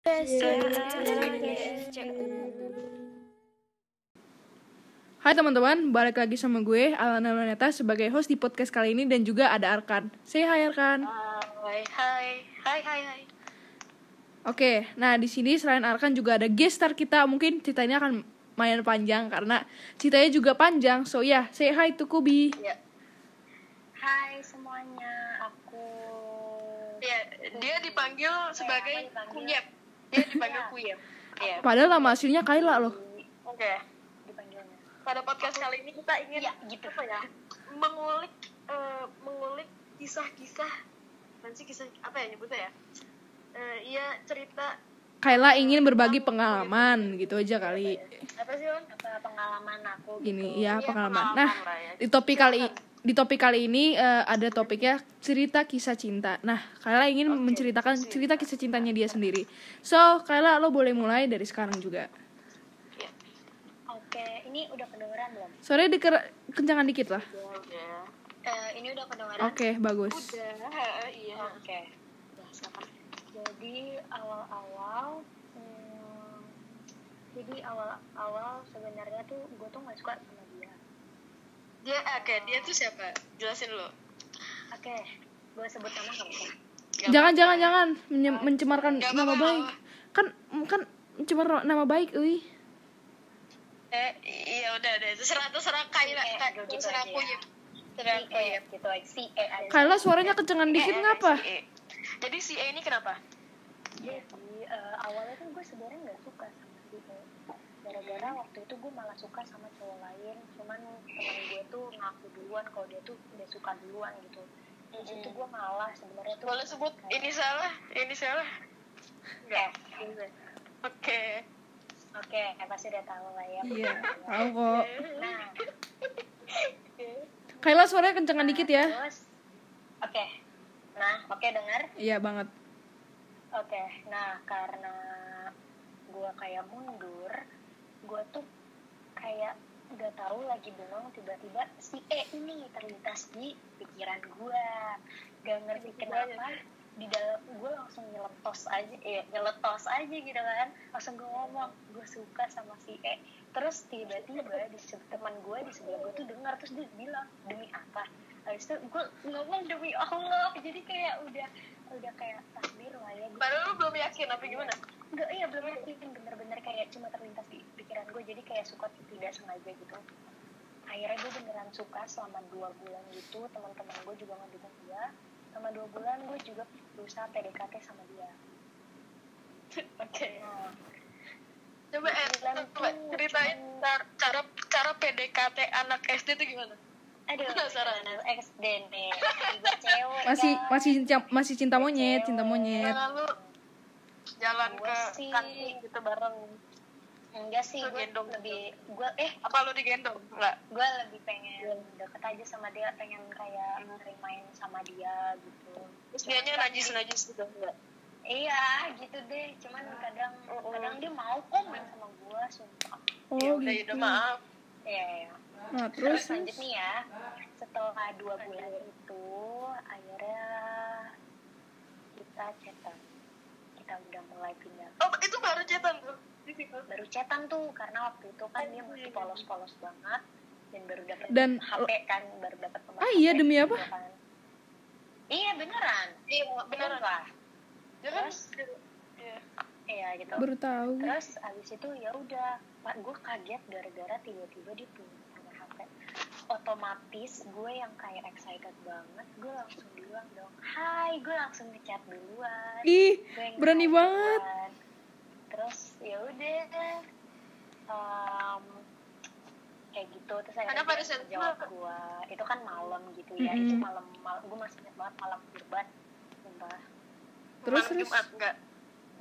Hai teman-teman, balik lagi sama gue Alana Luneta sebagai host di podcast kali ini dan juga ada Arkan. Say hi Arkan. Hai. Oke, nah di sini selain Arkan juga ada guest star kita. Mungkin ceritanya akan lumayan panjang karena ceritanya juga panjang. So ya, say hi to Kubi. Ya. Hai semuanya, aku. Ya, dia dipanggil sebagai Kuyep. Dia dipanggil Kuyep. Ya. Padahal nama aslinya Kayla loh. Oke. Dipanggilnya. Pada podcast kali ini kita ingin mengulik kisah-kisah. Nanti kisah apa ya nyebutnya ya? Cerita. Kayla ingin berbagi pengalaman gitu aja kali. Apa sih, Wan? Apa pengalaman aku gitu. Gini, ya pengalaman. Nah, di topik kali ini ada topiknya cerita kisah cinta. Nah, Kayla ingin menceritakan cerita kisah cintanya dia sendiri. So, Kayla lo boleh mulai dari sekarang juga. Oke, ini udah kedengeran belum? Sore kencangan dikit lah. Ini udah kedengeran. Oke, bagus. Udah, iya. Oke. Nah, silakan. Jadi awal sebenarnya tuh gue tuh nggak suka sama dia. Dia tuh siapa? Jelasin lo. Oke, gue sebut nama nggak bisa. Jangan mencemarkan nama baik. Kan mencemar nama baik, euy. Iya udah deh. Terserah Kayla. Terserah aku ya. Terserah aku ya. Gitu aja. Si E aja. Kayla suaranya kencengan dikit ngapa? Jadi si E ini kenapa? Jadi awalnya tuh gue sebenarnya nggak suka sama si E. Gara-gara waktu itu gue malah suka sama cowok lain. Cuman teman gue tuh ngaku duluan kalau dia tuh udah suka duluan gitu. Terus itu gue malah sebenarnya tuh. Boleh sebut ini salah. Enggak. Oke, pasti udah tahu lah ya. Iya, tahu kok. Nah. Kayla suaranya kencengan dikit ya. Terus, oke dengar? Iya banget. Oke, nah karena gue kayak mundur, gue tuh kayak udah tahu lagi bengong, tiba-tiba si E ini terlintas di pikiran gue. Gak ngerti kenapa di dalam gue langsung nyeletos aja gitu kan. Langsung gue ngomong gue suka sama si E. Terus tiba-tiba teman gue di sebelah gue tuh dengar, terus dia bilang demi apa. Habis itu gue ngomong demi Allah. Jadi kayak udah kayak takdir lah ya. Padahal lu belum yakin apa gimana? Enggak, iya belum yakin, bener-bener kayak cuma terlintas di pikiran gue. Jadi kayak suka tidak sengaja gitu. Akhirnya gue beneran suka selama 2 bulan gitu. Teman-teman gue juga ngedukung dia. Selama 2 bulan gue juga berusaha PDKT sama dia. Oke. Coba ceritain cara PDKT anak SD itu gimana? Aduh, anak SD nih. Gue cewek. Masih cinta monyet. Lalu jalan ke kantin gitu bareng. Enggak sih, apa lu digendong? Enggak. Gue lebih pengen deket aja sama dia, pengen kayak main sama dia gitu. Terus dianya najis gitu enggak? Iya, gitu deh. Cuman kadang dia mau kok main sama gue, sumpah. Oh, gitu. Udah maaf. Iya. Nah, terus lanjut nih ya. Setelah 2 bulan itu, akhirnya kita chatan. Kita udah mulai pindah. Oh, itu baru chatan tuh? Baru chatan tuh, karena waktu itu kan dia masih polos-polos banget. Dan baru dapat HP kan, baru dapat nomor HP. Iya, demi apa? Kan. Iya, beneran. Iya, beneran lah. Terus iya gitu. Baru tahu. Terus abis itu ya udah, gue kaget gara-gara tiba-tiba dia punya nomor HP. Otomatis gue yang kayak excited banget, gue langsung bilang dong, hai, gue langsung ngechat duluan. Ih, berani banget. Terus ya udah, kayak gitu. Terus akhirnya dia jawab gue, itu kan malam gitu ya. Itu malam gue masih ingat banget malam kurban, sumpah. Terus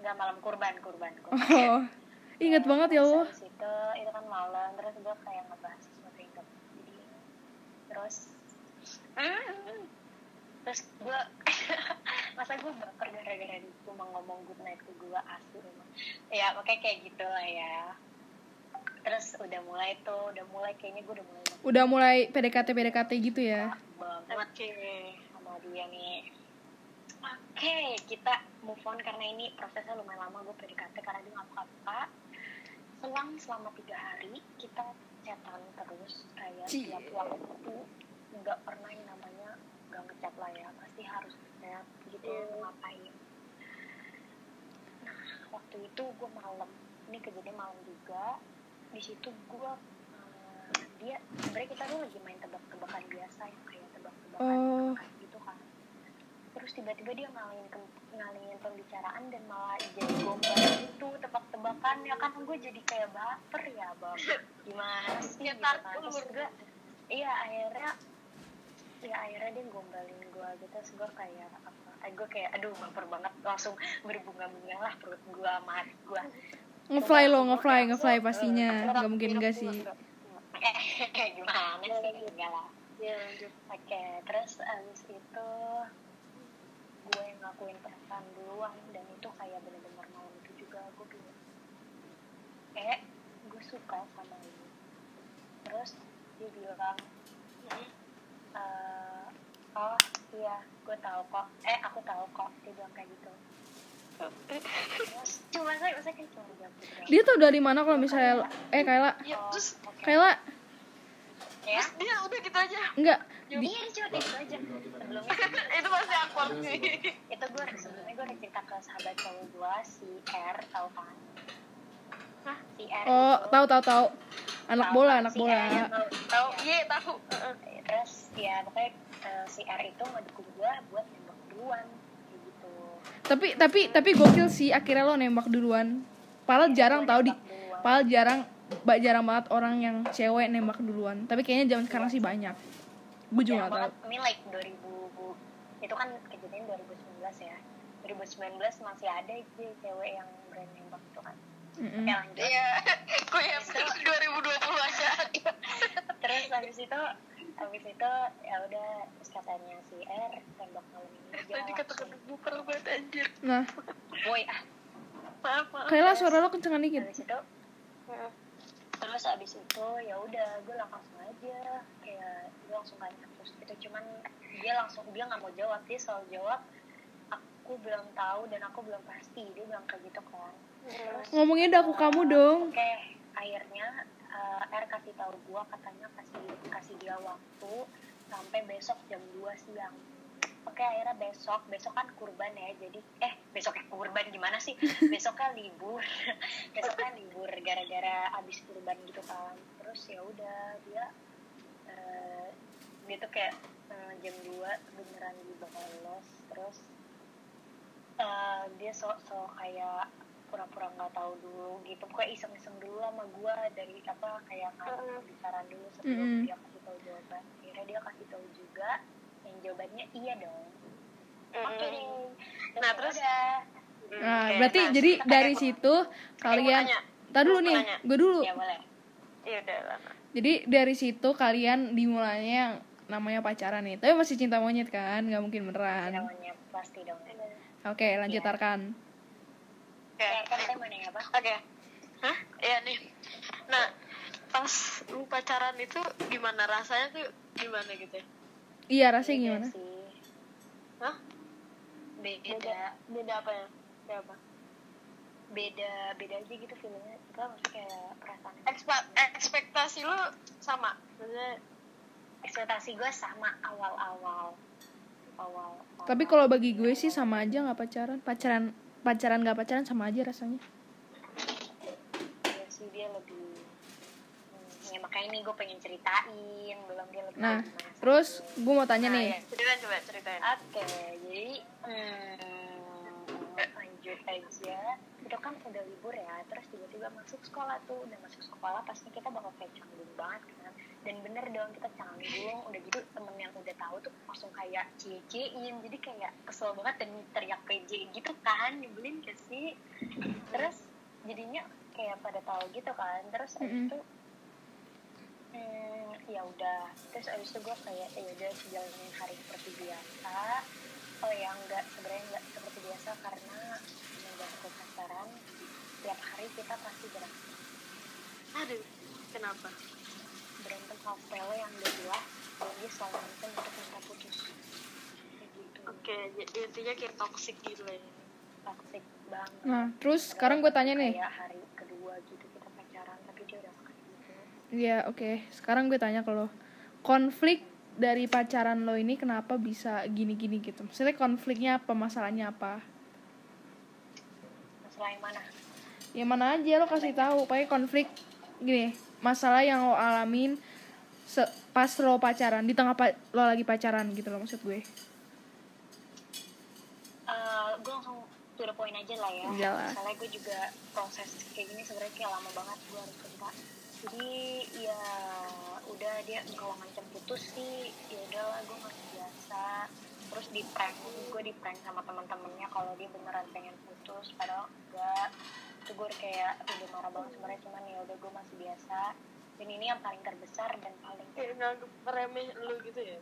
enggak malam kurban. Oh, ingat banget ya Allah. Itu kan malam, terus gue kayak ngebahas sesuatu yang gak jadi. Terus gue masa gue baper gara-gara dia cuma ngomong good night ke gue, asli emang. Ya makanya kayak gitu lah ya. Terus udah mulai kayaknya gue udah mulai PDKT gitu ya. Oke, sama dia nih. Oke, kita move on karena ini prosesnya lumayan lama. Gue PDKT karena dia nggak apa-apa. Selama 3 hari kita chatan terus kayak tiap waktu, nggak pernah yang namanya nggak ngechat lah ya, pasti harus chat gitu. Ngapain. Nah waktu itu gue malam, ini kejadian malam juga. Di situ gue dia sebenarnya kita tuh lagi main tebak-tebakan biasa yang kayak tebak-tebakan gitu kan. Terus tiba-tiba dia ngalingin pembicaraan dan malah jadi gombal gitu tebak-tebakan ya kan. Gue jadi kayak baper ya bang, gimana sih gitu kan. Terus gue akhirnya dia gombalin gue gitu. Terus gue kayak gue kayak aduh baper banget, langsung berbunga-bunga lah perut gue sama hati gue. ngefly pastinya, nggak mungkin enggak sih. Gimana sih, enggak lah. Oke, terus abis itu gue yang ngakuin perasaan duluan, dan itu kayak bener-bener malam itu juga gue bilang gue suka sama ini. Terus dia bilang oh iya gue tahu kok, aku tahu kok, dia bilang kayak gitu. Terus cuma saya kan cuma jawab gitu. Dia tuh dari mana kalau misalnya Kayla Kayla ya dia udah gitu aja. Enggak. Iya cuma gitu aja. Sebelumnya itu masih awkward sih. Itu sebelumnya gue udah cerita ke sahabat cowok gue si R, tahu kan? Hah? Si R. Oh, tahu. Anak bola. Tahu. Iya, tahu. Terus ya pokoknya si R itu ngedukung gue buat nembak duluan kayak gitu. Tapi gokil sih akhirnya lo nembak duluan. Padahal jarang banget orang yang cewek nembak duluan. Tapi kayaknya zaman sekarang sih banyak. Gue juga nggak tahu. Ini like 2000 itu kan kejadian 2019 ya. 2019 masih ada aja cewek yang berani nembak itu kan. Oke lanjut. Iya, gue ya 2020 aja. Terus habis itu ya udah, terus katanya si R tembak malam ini aja. Tadi kata-kata buper banget anjir. Nah, boy Maaf. Kayla suara lo kencengan dikit. Terus abis itu ya udah gue langsung aja kayak gue langsung tanya terus itu, cuman dia nggak mau jawab. Dia selalu jawab aku belum tahu dan aku belum pasti, dia bilang kayak gitu kan. Terus, ngomongnya udah aku kamu dong. Oke, akhirnya R kasih tahu gue, katanya kasih dia waktu sampai besok jam 2 siang. Oke, akhirnya besok kan kurban ya, jadi besoknya kurban gimana sih, besoknya libur gara-gara abis kurban gitu kan. Terus ya udah dia tuh kayak jam 2 beneran dibalas. Terus dia so kayak pura-pura nggak tahu dulu gitu, pokoknya iseng-iseng dulu sama gue dari kayak ngasih bicara dulu sebelum dia kasih tahu jawaban. Akhirnya dia kasih tahu juga yang jawabannya iya dong. Oke. Nah terus berarti jadi dari situ kalian tar dulu nih, gue dulu. Ya boleh. Iya udah lama. Jadi dari situ kalian dimulainya yang namanya pacaran nih, tapi masih cinta monyet kan, nggak mungkin beneran. Cinta monyet pasti dong. Oke, lanjut Tarkan. Oke. Hah? Iya nih. Nah, pas lu pacaran itu gimana rasanya tuh, gimana gitu ya? Iya, rasanya gimana? Hah? Beda apa ya? Kayak apa? Beda aja gitu feelingnya. Itu maksudnya kayak perasaan. Ekspektasi lu sama? Maksudnya ekspektasi gue sama awal. Tapi kalau bagi gue sih sama aja, nggak pacaran nggak pacaran sama aja rasanya. Ya sih, dia lebih ya makanya ini gue pengen ceritain, belum dia lebih. Nah terus gue mau tanya nih. Coba ceritain. Oke, jadi lanjut aja. Itu kan udah libur ya, terus tiba-tiba masuk sekolah tuh. Udah masuk sekolah pasti kita bakal kayak canggung banget kan. Dan bener dong, kita canggung. Udah gitu temen yang udah tahu tuh langsung kayak cie-ciein. Jadi kayak kesel banget dan teriak PJ gitu kan. Nyebelin gak sih? Terus jadinya kayak pada tahu gitu kan. Terus abis itu ya udah. Terus abis itu gue kayak ya udah jalanin hari seperti biasa. Oh ya sebenarnya enggak seperti biasa karena semenjak gue pacaran tiap hari kita pasti berantem. Aduh, kenapa? Berantem hal sepele yang udah jelas dan dia selalu minta untuk minta putus kayak gitu. Oke, intinya kayak toxic gitu lah ya. toxic banget. Nah, terus sekarang gue tanya nih. Kayak hari kedua gitu kita pacaran, tapi dia udah kayak gitu. Iya, oke. Sekarang gue tanya ke lo. Konflik dari pacaran lo ini kenapa bisa gini-gini gitu? Maksudnya konfliknya apa, masalahnya apa? Masalah yang mana? Ya mana aja lo kasih tahu. Pakai konflik gini, masalah yang lo alamin pas lo pacaran, di tengah lo lagi pacaran gitu loh maksud gue. Gue langsung to the point aja lah ya. Iyalah. Soalnya gue juga proses kayak gini sebenarnya kayak lama banget gue harus cerita. Jadi ya udah, dia kalau ngancam putus sih ya udahlah, gue masih biasa. Terus di prank sama teman-temannya kalau dia beneran pengen putus, padahal enggak. Itu gue kayak udah marah banget sebenarnya, cuman ya udah gue masih biasa. Dan ini yang paling terbesar dan paling kayak nganggep remeh lu gitu ya.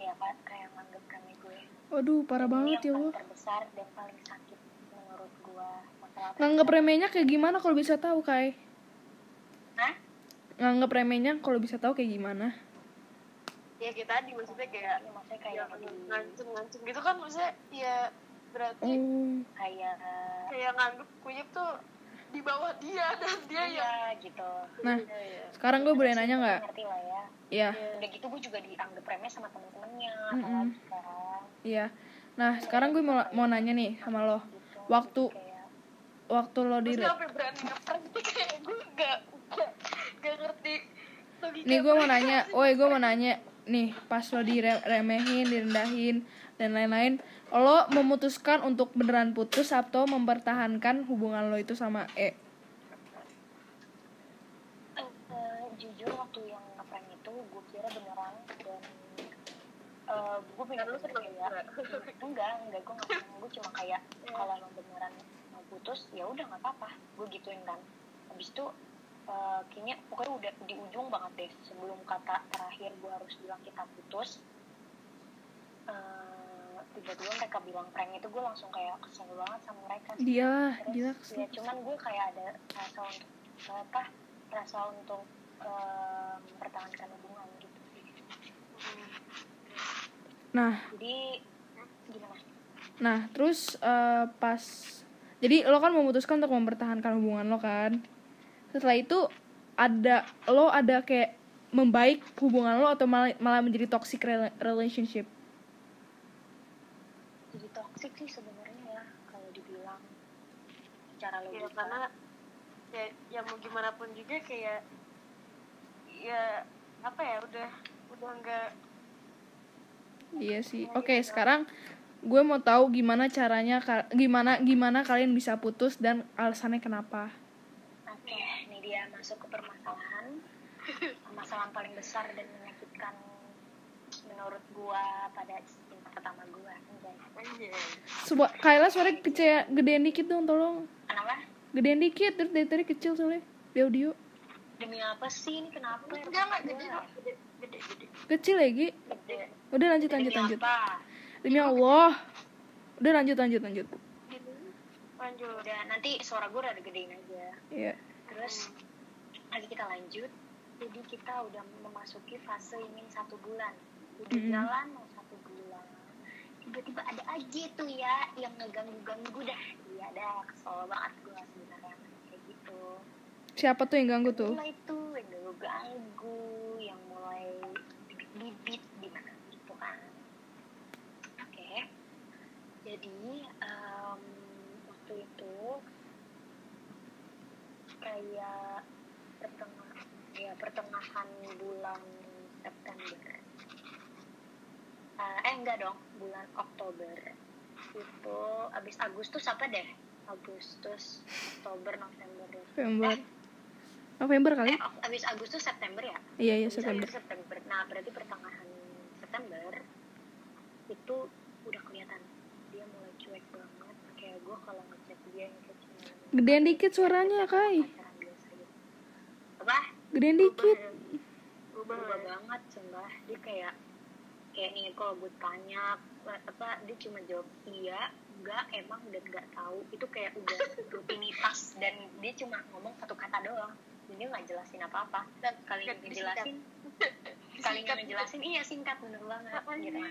ya kan, kayak nganggep remeh gue. Waduh, parah Dan banget ini ya yang lo. paling terbesar dan paling sakit menurut gue. Nganggep remehnya kayak gimana kalau bisa tahu, Kai? Hah? Nganggep remehnya kalau bisa tahu kayak gimana? Ya kayak tadi maksudnya kayak Ya, maksudnya kayak yang ngancem gitu kan, maksudnya ya berarti kayak nganggep Kuyip tuh di bawah dia dan dia iya yang gitu. Nah, ya. sekarang gue boleh nanya nggak? Ngerti lah ya. Iya. Udah gitu gue juga dianggap remeh sama temen-temennya. Mm-mm. Apalagi sekarang. Iya. Nah, sekarang gue mau nanya nih sama lo. Gitu. Waktu Jadi kayak, lo di Maksudnya apa berani ngeprank kayak gue gak ngerti logika. nih gue mau nanya nih, pas lo diremehin, direndahin dan lain-lain, lo memutuskan untuk beneran putus atau mempertahankan hubungan lo itu sama jujur waktu yang ngeprank itu gue kira beneran, dan gue pengen lu seneng ya. enggak gue nggak seneng, gue cuma kayak kalau emang beneran mau putus ya udah nggak apa-apa, gue gituin kan. Habis itu kayaknya pokoknya udah di ujung banget deh, sebelum kata terakhir gue harus bilang kita putus, tiba-tiba mereka bilang prank itu, gue langsung kayak kesel banget sama mereka. dia Terus, gila ya cuman gue kayak ada rasa untuk mempertahankan hubungan gitu. Nah, Jadi gimana? Nah, terus pas jadi lo kan memutuskan untuk mempertahankan hubungan lo kan. Setelah itu ada kayak membaik hubungan lo atau malah menjadi toxic relationship? Jadi toxic sih sebenarnya ya kalau dibilang secara Ya logika. karena ya mau gimana pun juga kayak ya apa ya, udah enggak. Iya sih. Oke, sekarang gue mau tahu gimana caranya, gimana kalian bisa putus dan alasannya kenapa. Oke, ini dia masuk ke permasalahan paling besar dan menyakitkan menurut gua pada cinta pertama gua. Kayla suaranya kecil, gedean dikit dong, tolong. Kenapa? Gedean dikit, terus dari tadi kecil soalnya di audio. Demi apa sih ini, kenapa? Enggak gede. Kecil ya, Gi? Gede. Udah lanjut. Demi apa? Demi Allah. Udah lanjut. Lanjut. Udah, nanti suara gue rada gedein aja. Iya. Terus lagi kita lanjut. Jadi kita udah memasuki fase ingin 1 bulan. Udah jalan mau 1 bulan. Tiba-tiba ada aja tuh ya yang ngeganggu dah. Iya dah, kesel banget gue sebenarnya kayak gitu. Siapa tuh yang ganggu tuh? Mulai tuh yang ganggu, yang mulai bibit gimana gitu kan. Oke. Jadi waktu itu kayak pertengahan bulan September. Enggak dong, bulan Oktober. Itu abis Agustus apa deh? Agustus, Oktober, November. November kali? Abis Agustus September ya? Iya, Abis September. September. Nah, berarti pertengahan September itu udah kelihatan dia mulai cuek banget. Kayak gue kalau ngechat dia yang kayak cuma Gedean dikit suaranya, Kai. pacaran biasa gitu. Apa? Gedean dikit. Berubah banget, sumpah. Dia kayak nih kalau gue tanya apa, dia cuma jawab iya, enggak, emang, dan enggak tahu. Itu kayak udah rutinitas, dan dia cuma ngomong 1 kata doang. Dan dia nggak jelasin apa-apa. Kali ngejelasin iya singkat, bener banget gitu.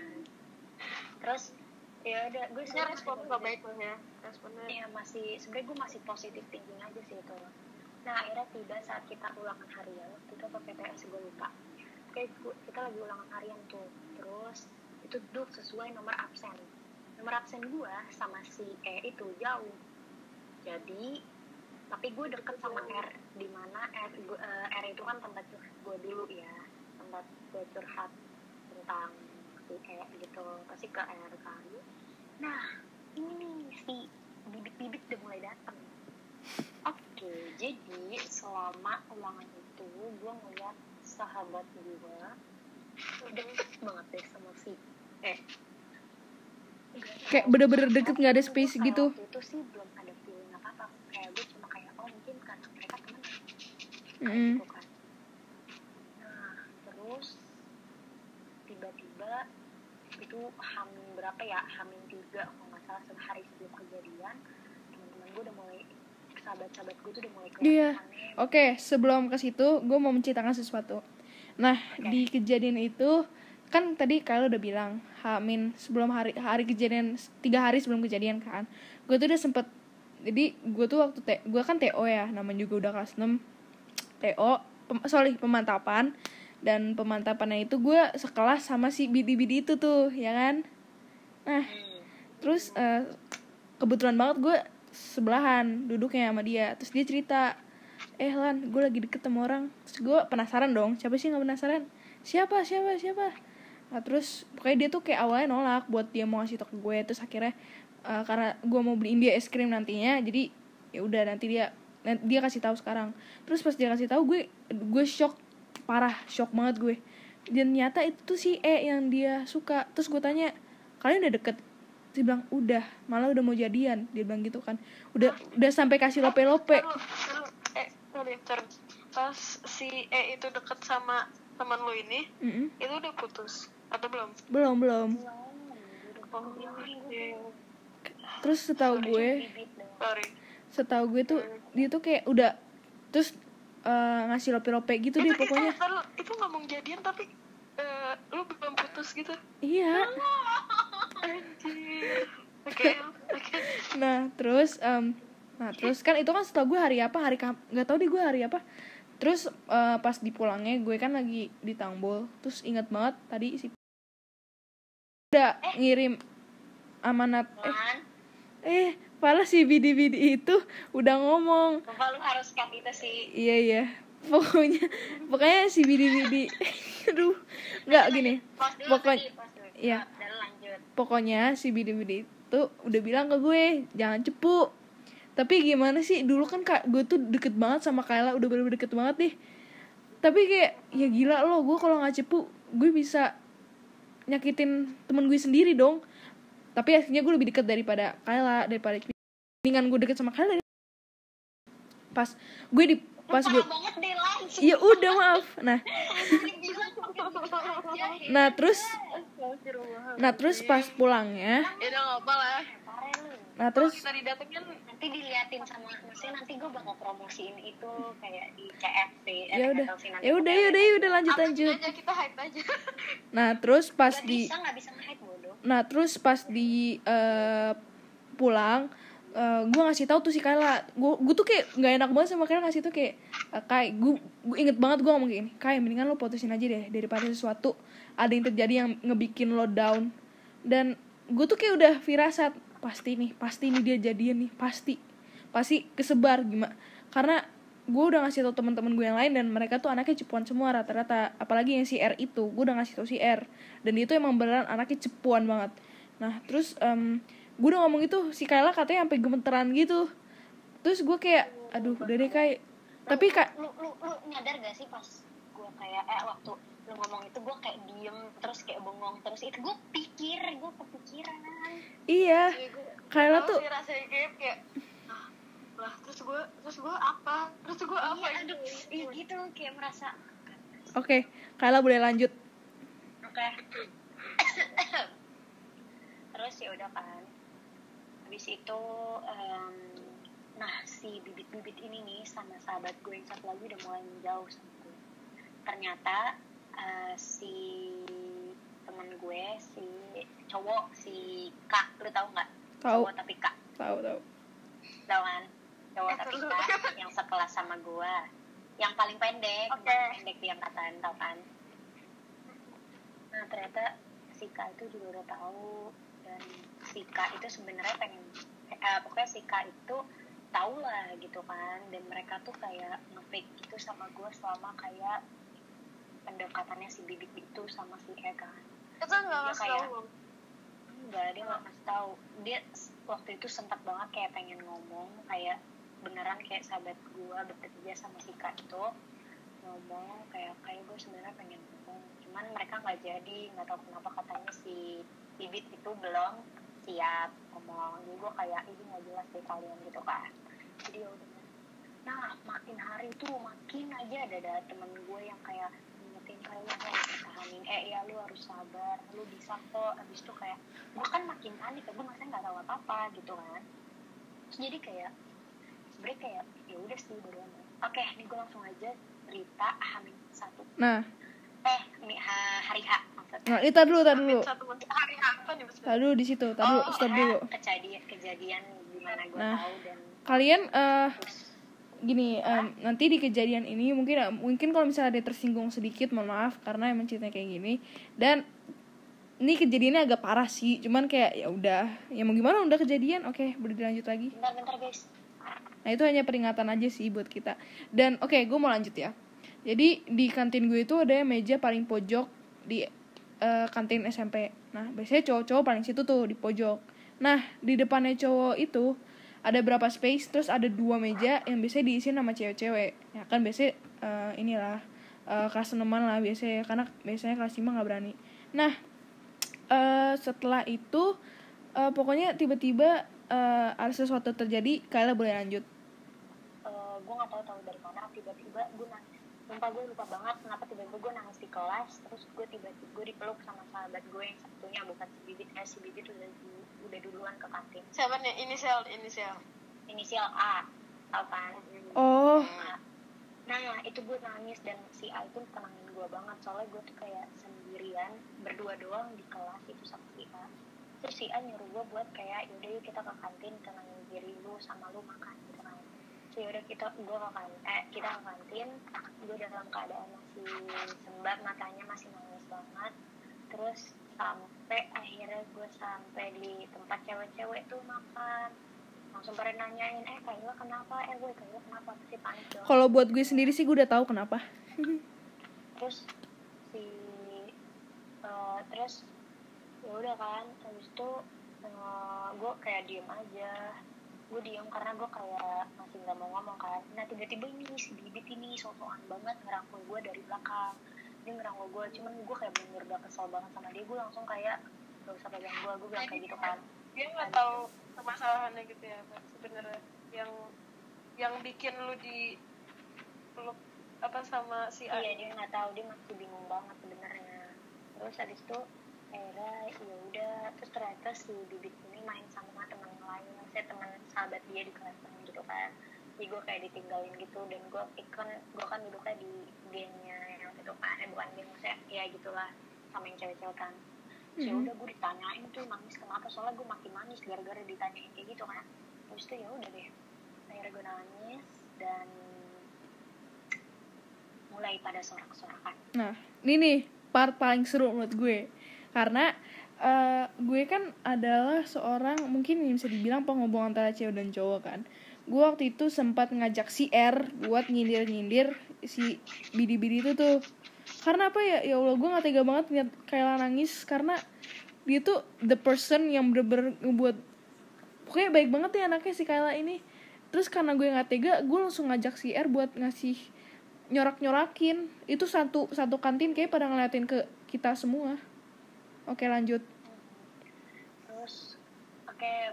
Terus ya udah, gue respon nggak baik loh ya. ya masih sebenarnya gue masih positif thinking aja sih itu. Nah akhirnya tiba saat kita ulangan harian, waktu itu apa PTS gue lupa, kayak kita lagi ulangan harian tuh, terus itu duduk sesuai nomor absen gue sama si E itu jauh, jadi tapi gue deket sama R, di mana R itu kan tempat gue dulu ya, tempat gue curhat tentang si E gitu, pasti ke R kan. Nah ini nih si bibit-bibit udah mulai datang. Oke, jadi selama ulangan itu gue ngeliat sahabat gue deket banget deh sama si E. Kayak bener-bener deket, nggak ada space gitu. Waktu itu sih belum ada feeling apa-apa, kayak gue cuma kayak oh mungkin karena mereka temen gitu kan. Nah terus tiba-tiba itu hamin berapa ya, hamin 3 kalau nggak salah, sehari sebelum kejadian teman-teman gue udah mulai, sahabat-sahabat gue tuh udah mulai kelihatan. Iya. Oke, sebelum ke situ gue mau menceritakan sesuatu. Nah, di kejadian itu kan tadi kalau udah bilang hamin sebelum hari kejadian, 3 hari sebelum kejadian kan, gue tuh udah sempet, jadi gue tuh waktu gue kan TO ya, namanya juga udah kelas 6 TO, pemantapan, dan pemantapannya itu gue sekelas sama si bidi-bidi itu tuh ya kan. Nah terus kebetulan banget gue sebelahan duduknya sama dia, terus dia cerita, Lan gue lagi deket sama orang. Terus gue penasaran dong, siapa sih nggak penasaran, siapa. Nah, terus pokoknya dia tuh kayak awalnya nolak buat dia mau ngasih tau ke gue, terus akhirnya karena gue mau beliin dia es krim nantinya, jadi ya udah nanti dia kasih tahu sekarang. Terus pas dia kasih tahu gue shock banget gue, dan nyata itu tuh si E yang dia suka. Terus gue tanya, kalian udah deket? Dia bilang udah, malah udah mau jadian, dia bilang gitu kan, udah sampai kasih lope-lope. Pas si E itu deket sama teman lu ini, itu udah putus atau belum? Belum. Terus setahu gue tuh dia tuh kayak udah terus ngasih lope-lope gitu deh pokoknya. Itu ngomong jadian tapi lu belum putus gitu? Iya. Anjir. Oke. Nah terus kan itu kan setahu gue hari apa, nggak tahu deh gue hari apa. Terus pas di pulangnya gue kan lagi di Tangbol, terus ingat banget tadi si udah ngirim amanat malah si bidi-bidi itu udah ngomong. Bapak lu harus cut itu sih. Iya. Pokoknya si bidi-bidi aduh, enggak gini. Pokoknya si bidi-bidi itu udah bilang ke gue, jangan cepu. Tapi gimana sih, dulu kan gue tuh deket banget sama Kayla, udah bener-bener deket banget nih. Tapi kayak ya gila loh, gue kalau nggak cepu gue bisa nyakitin temen gue sendiri dong. Tapi akhirnya gue lebih deket daripada Kayla, mendingan gue deket sama Kayla. Pas gue ya udah maaf. Nah terus pas pulangnya, terus kita didatengin nanti diliatin sama, maksudnya nanti gue bakal promosiin itu kayak di CFD. Ya udah lanjut aja, kita hype aja. Nah terus pas nggak bisa nge-hype bodoh. Nah terus pas di pulang, gue ngasih tahu tuh si Kayla, gue tuh kayak nggak enak banget sama Kayla, ngasih tuh kayak Kay, gue inget banget gue ngomong kayak gini, Kay mendingan lo putusin aja deh daripada sesuatu ada yang terjadi yang ngebikin lo down. Dan gue tuh kayak udah firasat, pasti nih dia jadian nih, pasti kesebar gimana, karena gue udah ngasih tau teman-teman gue yang lain dan mereka tuh anaknya cepuan semua rata-rata, apalagi yang si R itu gue udah ngasih tau si R dan dia tuh emang beneran anaknya cepuan banget. Nah terus gue udah ngomong itu, si Kayla katanya sampai gemeteran gitu. Terus gue kayak aduh udah deh Kay, tapi lu nyadar gak sih pas gue kayak waktu lu ngomong itu gue kayak diem terus kayak bengong terus, itu gue kepikiran. Iya, Kayla tuh rasanya kayak terus gue apa iya, aduh gitu kayak merasa. Oke, Kayla boleh lanjut. Oke. Terus ya udah kan, habis itu nah si bibit-bibit ini nih sama sahabat gue yang satu lagi udah mulai menjauh sama gue. Ternyata si temen gue, si cowok, si Kak, lu tahu nggak? Tahu. Cowok tapi Kak. Tahu. Tahu kan? Cowok ketika yang sekelas sama gue, yang paling pendek, pendek di angkatan, tau kan? Nah ternyata si K itu juga udah tahu, dan si K itu sebenarnya pengen, pokoknya si K itu tahu lah gitu kan, dan mereka tuh kayak nge-fake gitu sama gue selama kayak pendekatannya si Bibit itu sama si E kan. Itu nggak ngasih tahu? Enggak, dia nggak ngasih tahu. Dia waktu itu sempat banget kayak pengen ngomong, kayak beneran kayak sahabat gue bekerja sama si Kak itu ngomong kayak gue sebenarnya pengen ngomong, cuman mereka nggak jadi, nggak tahu kenapa, katanya si Bibit itu belum siap ngomong. Jadi gue kayak ini nggak jelas deh kalian gitu kan. Jadi udah, nah makin hari tuh makin aja ada temen gue yang kayak ngingetin kayak lu harus pertahanin, ya lu harus sabar, lu bisa kok. Abis itu kayak gue kan makin panik, gue masanya nggak tahu apa gitu kan. Terus jadi kayak sebenernya kayak ya udah sih berdua. Oke, nih gue langsung aja cerita H-1. Nah, nih hari H maksudnya. Nah, tar dulu. Hari H apa nih? Tar dulu di situ, stop dulu. Kejadian gimana gue tahu dan kalian gini, nanti di kejadian ini mungkin kalau misalnya ada tersinggung sedikit, mohon maaf karena emang ceritanya kayak gini. Dan ini kejadiannya agak parah sih, cuman kayak ya udah, ya mau gimana, udah kejadian. Oke, boleh dilanjut lagi. Bentar guys. Nah itu hanya peringatan aja sih buat kita. Dan oke, gue mau lanjut ya. Jadi di kantin gue itu ada meja paling pojok di kantin SMP. Nah biasanya cowok-cowok paling situ tuh di pojok. Nah di depannya cowok itu ada berapa space, terus ada 2 meja yang biasanya diisi sama cewek-cewek. Ya kan biasanya inilah kelas 6-an lah biasanya, karena biasanya kelas 5 gak berani. Nah setelah itu pokoknya tiba-tiba ada sesuatu terjadi. Kayla boleh lanjut. Gue nggak tahu dari mana tiba-tiba gue nangis. Sumpah gue lupa banget kenapa tiba-tiba gue nangis di kelas. Terus gue tiba-tiba dipeluk sama sahabat gue yang satunya, bukan si Bibit. Si Bibit udah duluan ke kantin. Siapa nih? Inisial A, tau kan? Oh. Nah itu gue nangis, dan si A itu tenangin gue banget, soalnya gue tuh kayak sendirian berdua doang di kelas itu sama si A. Terus si A nyuruh gue buat kayak yaudah yuk kita ke kantin, tenangin diri lu sama lu makan gitu kan. So yaudah kita ke kantin. Gue dalam keadaan masih sembab, matanya masih nangis banget. Terus sampai akhirnya gue sampai di tempat cewek-cewek tuh makan, langsung pada nanyain Kayla kenapa, Kayla kenapa, pasti panik dong. Kalau buat gue sendiri sih gue udah tahu kenapa. Terus terus ya udah kan, habis itu gue kayak diem aja. Gue diem karena gue kayak masih nggak mau ngomong kan. Nah tiba-tiba ini si Bibit ini sosokan banget ngerangkul gue dari belakang. Dia ngerangkul gue, cuman gue kayak bener-bener udah kesel banget sama dia. Gue langsung kayak gak usah pegang gue bilang kayak gitu kan. Dia nggak tahu permasalahannya gitu ya sebenarnya, yang bikin lu di peluk apa sama si A. Iya, dia nggak tahu, dia masih bingung banget sebenarnya. Terus habis itu akhirnya ya udah, terus ternyata si Bibit ini main sama teman lain, maksudnya teman sahabat dia di kelas lain gitu kan. Jadi gue kayak ditinggalin gitu, dan gue kan duduknya di gengnya yang itu kan, bukan geng, maksudnya ya gitulah, sama yang cewek-cewek kan. So udah gue ditanyain tuh nangis kenapa, soalnya gue makin nangis gara-gara ditanyain kayak gitu kan. Terus tuh ya udah deh, akhirnya gue nangis dan mulai pada sorak-sorakan. Nah ini nih part paling seru menurut gue, karena gue kan adalah seorang mungkin yang bisa dibilang penghubung antara cewek dan cowok kan. Gue waktu itu sempat ngajak si R buat nyindir si Bidi-Bidi itu tuh. Karena apa ya Allah, gue gak tega banget liat Kayla nangis, karena dia tuh the person yang bener-bener ngebuat, pokoknya baik banget ya anaknya si Kayla ini. Terus karena gue gak tega, gue langsung ngajak si R buat ngasih nyorak-nyorakin. Itu satu kantin kayak pada ngeliatin ke kita semua. Oke lanjut. Terus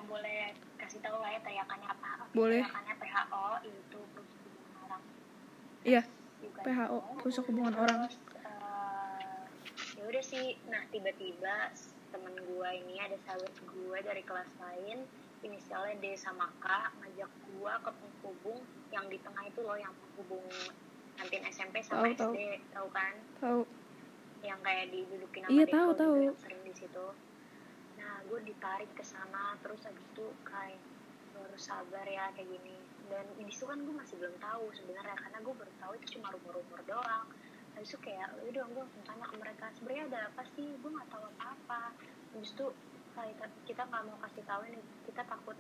boleh kasih tahu lah ya teriakannya apa? Boleh. Teriakannya PHO, itu perusak hubungan orang. Iya, PHO, perusak hubungan orang. Ya udah sih, nah tiba-tiba temen gue ini, ada sahabat gue dari kelas lain, inisialnya D sama K, ngajak gue ke penghubung yang di tengah itu loh, yang penghubung kantin SMP sama SD, tahu kan? Tahu. Yang kayak didudukin sama Deko gitu, yang sering di situ. Nah gue ditarik ke sana, terus abis itu kayak harus sabar ya kayak gini. Dan di situ kan gue masih belum tahu sebenarnya, karena gue baru tahu itu cuma rumor-rumor doang. Habis itu kayak udah gue langsung tanya ke mereka, sebenarnya ada apa sih, gue nggak tahu apa-apa. Habis itu kita nggak mau kasih tahu nih, kita takut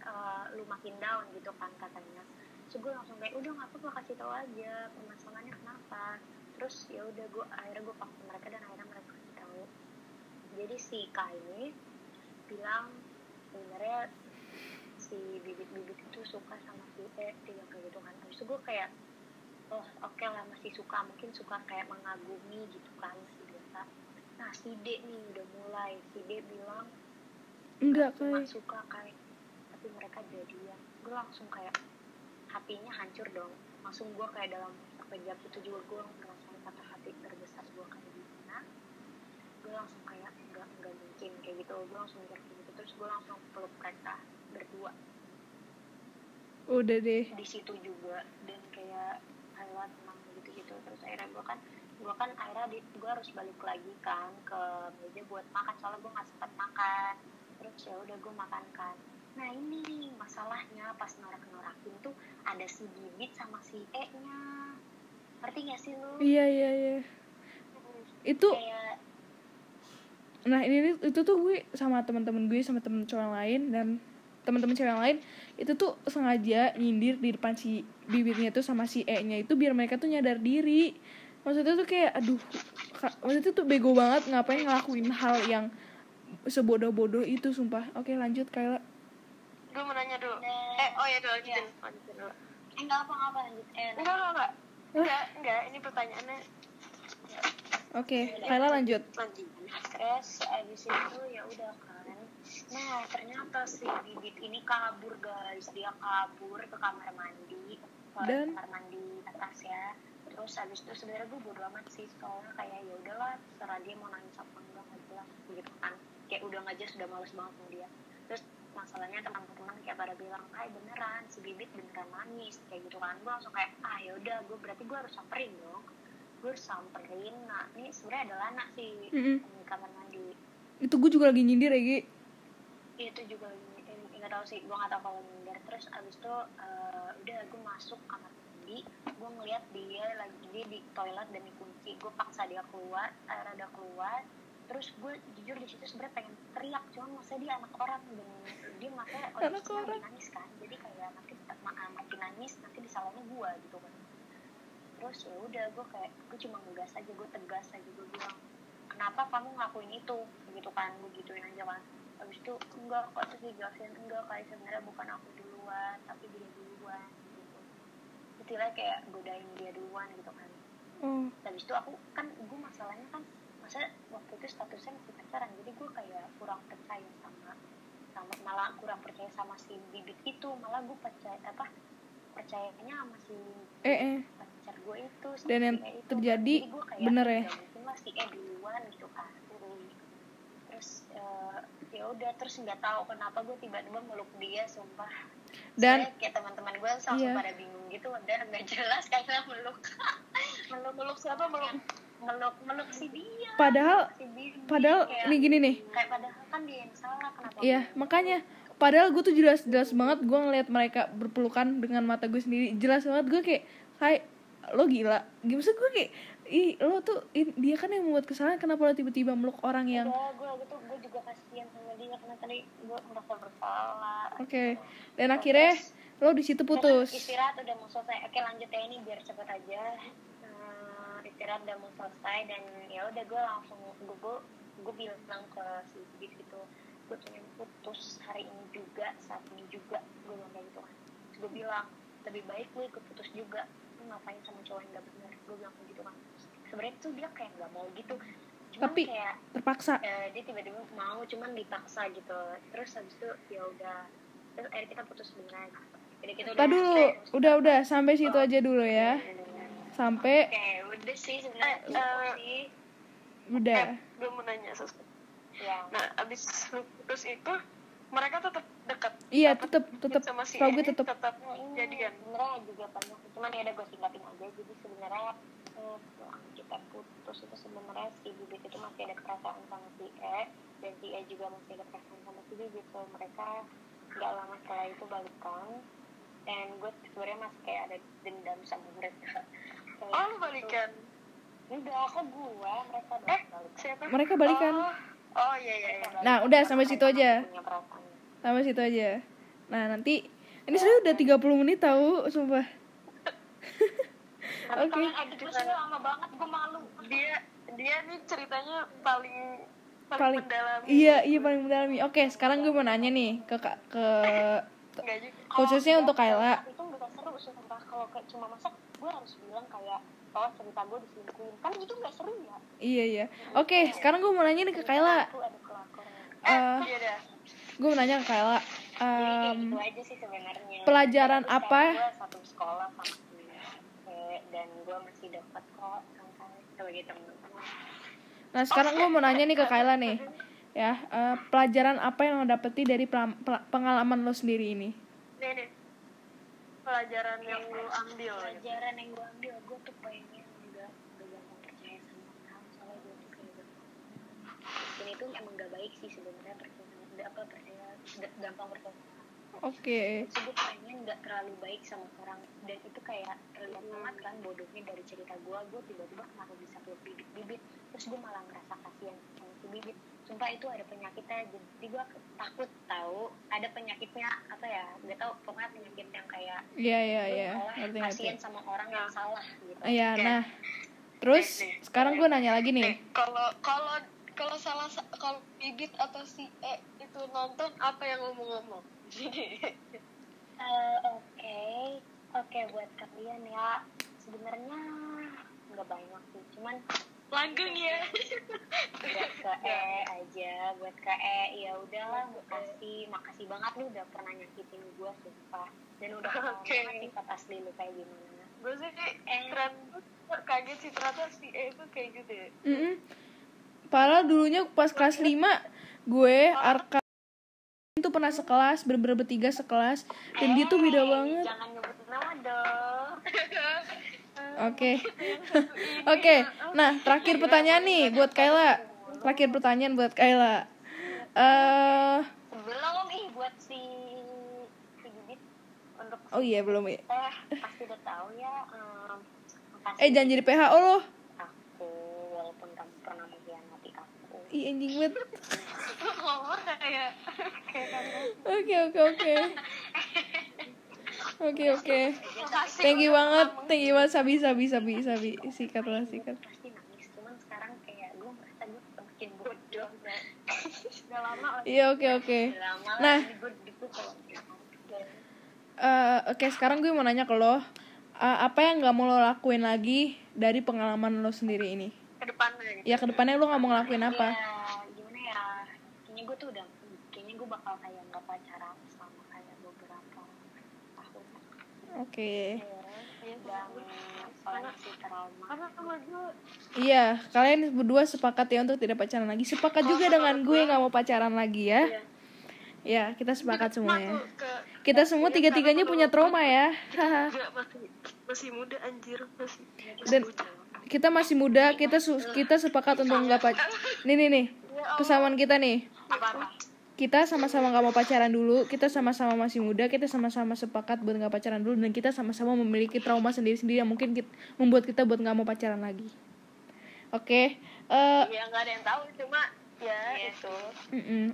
lu makin down gitu kan katanya. So gue langsung kayak udah nggak apa-apa, kasih tahu aja permasalahannya kenapa. Terus ya udah akhirnya gue paksa mereka dan akhirnya mereka kasih tahu. Jadi si K ini bilang sebenarnya si bibit itu suka sama si E, dia kayak gitu kan. Habis itu gue kayak oh oke lah, masih suka, mungkin suka kayak mengagumi gitu kan, masih biasa. Nah si D nih udah mulai, si D bilang enggak cuma kayak suka kayak, tapi mereka jadian. Gue langsung kayak hatinya hancur dong. Langsung gue kayak dalam sekejap itu juga gue ngerasain patah hati terbesar gue kayak gimana. Gue langsung kayak nggak mungkin kayak gitu. Gue langsung mikir kayak gitu, terus gue langsung peluk mereka berdua. udah deh Di situ juga, dan kayak Ayla tenang gitu. Terus akhirnya gue kan akhirnya gue harus balik lagi kan ke meja buat makan, soalnya gue nggak sempat makan. Terus ya udah gue makan kan. Nah ini masalahnya pas norak-norakin tuh ada si Bibit sama si E nya, ngerti gak sih lu? iya itu Kayak nah ini itu tuh gue sama teman-teman gue sama temen cowok yang lain dan teman-teman cewek yang lain itu tuh sengaja nyindir di depan si bibirnya tuh sama si E-nya itu biar mereka tuh nyadar diri. Maksudnya tuh kayak aduh, maksudnya tuh bego banget, ngapain ngelakuin hal yang sebodoh-bodoh itu, sumpah. Oke, lanjut Kayla. Gue mau nanya dulu. Oh ya dulu, lanjutin dulu. enggak apa-apa lanjut. Enggak, ini pertanyaannya. Oke, Kayla lanjut. Terus abis itu ya udah kan. Nah ternyata si Bibit ini kabur guys, dia kabur ke kamar mandi, kamar mandi atas ya. Terus abis itu sebenarnya gue bodo amat sih, soalnya kayak ya udahlah, terserah dia mau nangis apa enggak, nggak jelas gitu kan. Kayak udah nggak jelas, udah males banget sama dia. Terus masalahnya teman-teman kayak pada bilang, beneran si Bibit beneran nangis kayak gitu kan. Gue langsung kayak ya udah, berarti gue harus samperin dong. Gue samperin. Nah ini sebenarnya ada Lana sih di kamar mandi. Itu gue juga lagi nyindir ya, Gi. Itu juga nggak tahu sih, gue nggak tahu kalau nyindir. Terus abis itu udah gue masuk kamar mandi, gue ngeliat dia di toilet dan dikunci. Gue paksa dia keluar, akhirnya dia keluar. Terus gue jujur di situ sebenarnya pengen teriak, cuman maksudnya dia anak orang dan dia makanya lagi nangis kan, jadi kayak nanti makin nangis nanti disalahin gue gitu kan. Terus ya udah gue cuma ngegas aja, gue tegas aja, gue bilang kenapa kamu ngelakuin itu gitu kan, gue gituin aja kan. Habis itu enggak kok, terus dijelasin enggak, kayak sebenarnya bukan aku duluan tapi dia duluan gitu. Istilahnya kayak godain dia duluan gitu kan. Habis itu aku kan, gue masalahnya kan masa waktu itu statusnya masih pacaran, jadi gue kayak kurang percaya sama malah kurang percaya sama si Bibit itu, malah gue percayanya sama si pacar gue itu. Dan yang itu terjadi bener ya, mungkin lah si duluan gitu kan. Terus ya udah, terus nggak tahu kenapa gue tiba-tiba meluk dia, sumpah. Dan soalnya kayak teman-teman gue langsung pada bingung gitu, udah nggak jelas kayaknya meluk siapa, meluk si dia. Padahal nih gini nih, kayak padahal kan dia yang salah, kenapa? Iya, makanya padahal gue tuh jelas banget gue ngeliat mereka berpelukan dengan mata gue sendiri, jelas banget. Gue kayak lo gila, gimana sih, gue kayak lo tuh dia kan yang membuat kesalahan, kenapa lo tiba-tiba meluk orang yang gue juga kasihan sama dia karena tadi gue merasa bersalah. Oke. Dan akhirnya lo di situ putus. Istirahat udah mau selesai. Oke, lanjut ya, ini biar cepet aja. Istirahat udah mau selesai dan ya udah gue langsung gue bilang ke si Bibit gitu, gue pengen putus hari ini juga, saat ini juga, gue bilang kayak gitu kan. Terus gue bilang lebih baik gue ikut putus juga, lu ngapain sama cowok yang gak benar, gue bilang kayak gitu kan. Sebenarnya tuh dia kayak nggak mau gitu, cuman tapi kayak terpaksa. Dia tiba-tiba mau, cuman dipaksa gitu. Terus habis itu ya udah, terus akhirnya kita putus beneran. Jadi kita udah sampai situ aja dulu ya. Sampai udah sih sebenarnya. Udah. Gue mau nanya sesuatu. Ya. Nah, abis putus itu mereka tetap dekat. Iya, tetap sama si gue tetap jadian. Sebenarnya juga banyak, cuman ya udah gue singkatin aja. Jadi sebenarnya kita putus itu sebenarnya si Bibit itu masih ada perasaan sama si dan si juga masih ada perasaan sama si Bibit. So mereka nggak lama setelah itu balikan, dan gue sebenarnya masih kayak ada dendam sama mereka. Oh, lu balikan? Enggak, aku gue, mereka balikan. Siapa? Mereka balikan. Oh iya. Nah, udah sampai situ aja. Sampai situ aja. Nah, nanti ini saya udah 30 menit tahu, sumpah. Tapi Oke. kalian edit gue lama banget, gue malu. Dia nih ceritanya paling Paling mendalami. Iya, paling mendalami. Oke, sekarang gue mau nanya nih ke Enggak juga. khususnya untuk Kayla. Itu nggak seru, sumpah. Kalau kayak cuma masak, gue harus bilang kayak, oh cerita gue diselingkuhin. Kan itu nggak seru ya. Iya. Oke, sekarang gue mau nanya nih ke Kayla. Aku ada kelakuan. Iya dah. Gue mau nanya ke Kayla. Jadi gitu aja sih sebenarnya. Pelajaran Tapi apa? sekarang gue satu sekolah sama dia, dan gue masih dapat kok sebagai teman. Nah, sekarang gue mau nanya nih ke Kayla nih. Ya, pelajaran apa yang lo dapeti dari pengalaman lo sendiri ini? Nih. Pelajaran yang lu ambil. Pelajaran yang gue ambil, gue tuh pengen nggak gampang percaya sama orang, soalnya gue tuh kayak gampang. Ini tuh emang gak baik sih sebenarnya, percaya gampang percaya. Oke. Terus gue pengen nggak terlalu baik sama orang, dan itu kayak terlihat banget kan bodohnya dari cerita gue tiba-tiba kenapa bisa peluk bibit, terus gue malah ngerasa kasihan sama si bibit. Sumpah itu ada penyakitnya, jadi gue takut tahu ada penyakitnya apa ya, nggak tahu, pokoknya penyakit yang kayak Iya. lu malah kasihan sama orang yang salah gitu. Iya, nah. Terus sekarang gue nanya lagi nih. Kalau bibit atau si itu nonton, apa yang lo mau ngomong? Oke, buat kalian ya, sebenarnya nggak banyak sih, cuman Langgeng ya. buat ke aja, buat ke ya udahlah, makasih banget lu udah pernah nyakitin gue, sumpah, dan udah tahu banget sifat asli lu kayak gimana. Gue sih keren, kaget sih ternyata si itu kayak gitu ya. Padahal dulunya pas kelas 5 gue Arka itu pernah sekelas, bener-bener bertiga sekelas, dan dia tuh beda banget. Jangan nyebut nama dong. Oke. Nah, terakhir pertanyaan nih buat Kayla. Belum buat si bibit untuk Oh iya, belum ya. pasti udah tahu ya. Jangan jadi PHO loh. Aku, walaupun kamu pernah mengkhianati aku. Ih, anjing banget. Ngomong kayak Oke. Thank you banget Sabi. Sikat. Pasti nangis, cuman sekarang kayak gue merasa gue makin bodoh. Udah lama lagi. Iya, oke. Nah, oke, sekarang gue mau nanya ke lo. Apa yang gak mau lo lakuin lagi dari pengalaman lo sendiri ini? kedepannya gitu. Ya, kedepannya lo gak mau ngelakuin apa? Ya, gimana ya, kayaknya gue bakal kayak gak pacaran selama kayak beberapa tahun. Oke. Dan soalnya sih trauma. Karena sama gue Iya, kalian berdua sepakat ya untuk tidak pacaran lagi. Sepakat juga dengan gue gak mau pacaran lagi ya. Ya, kita sepakat semuanya. Kita semua tiga-tiganya punya trauma ya. enggak, masih muda anjir, Dan kita masih muda, kita sepakat untuk nggak nih kesamaan kita nih. Kita sama-sama nggak mau pacaran dulu, kita sama-sama masih muda, kita sama-sama sepakat buat nggak pacaran dulu, dan kita sama-sama memiliki trauma sendiri-sendiri yang mungkin membuat kita buat nggak mau pacaran lagi. Oke. Ya nggak ada yang tahu, cuma ya itu.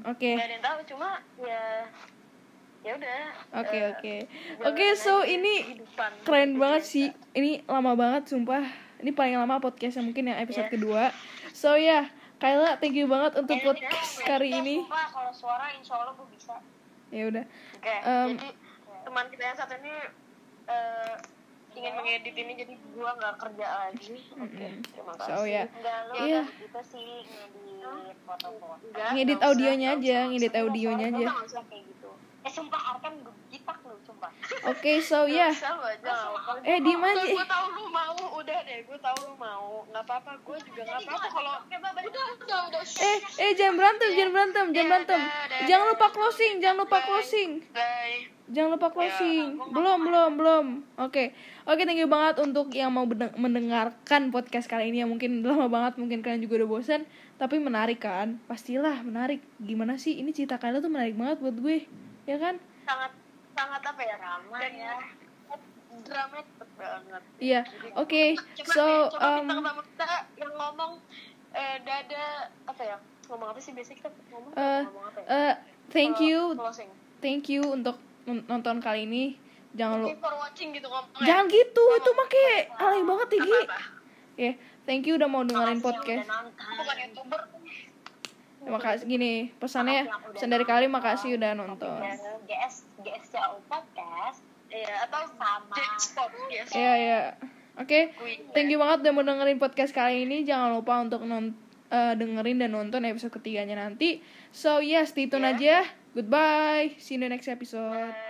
Oke. Nggak ada yang tahu, cuma ya udah. Oke, so ini keren banget sih. Ini lama banget sumpah. Ini paling lama podcast yang mungkin yang episode kedua. So ya, Kayla, thank you banget untuk podcast kali ini. Kalau suara insya Allah gue bisa. Ya udah. Oke, jadi teman kita yang satu ini ingin mengedit ini, jadi gue nggak kerja lagi. Oke, terima kasih. So ya. Enggak, lu Iya. gitu sih ngedit foto-foto. Ngedit audionya aja. Nggak usah kayak gitu. Sumpah Arkan gue gitak lu, sumpah. Oke, so ya. Diem aja. Gue tahu lu mau, udah deh, gue tahu lu mau. Nggak apa-apa, gue juga nggak apa-apa kalau. Udah. Jangan berantem. Jangan lupa closing. Bye. Jangan lupa closing. Belum. Oke, thank you banget untuk yang mau mendengarkan podcast kali ini yang mungkin lama banget, mungkin kalian juga udah bosan, tapi menarik kan? Pastilah menarik. Gimana sih? Ini cerita kalian tuh menarik banget buat gue. ya kan? Sangat apa ya, ramah ya, dramatik banget. Iya, oke. So coba kita ketemu kita yang ngomong dada apa ya, ngomong apa sih biasanya kita ngomong apa ya? Thank you untuk nonton kali ini. Jangan lupa for watching gitu ngomong. Jangan gitu, itu mah kayak alay banget ya, Gi. Ya, thank you udah mau dengerin podcast. Bukan YouTuber. Terima kasih, gini pesannya, pesan dari kali makasih udah nonton. GSCO Podcast. Iya, atau sama podcast. Iya. Oke, thank you banget udah mau dengerin podcast kali ini. Jangan lupa untuk dengerin dan nonton episode ketiganya nanti. So, stay tune aja. Goodbye. See you in the next episode.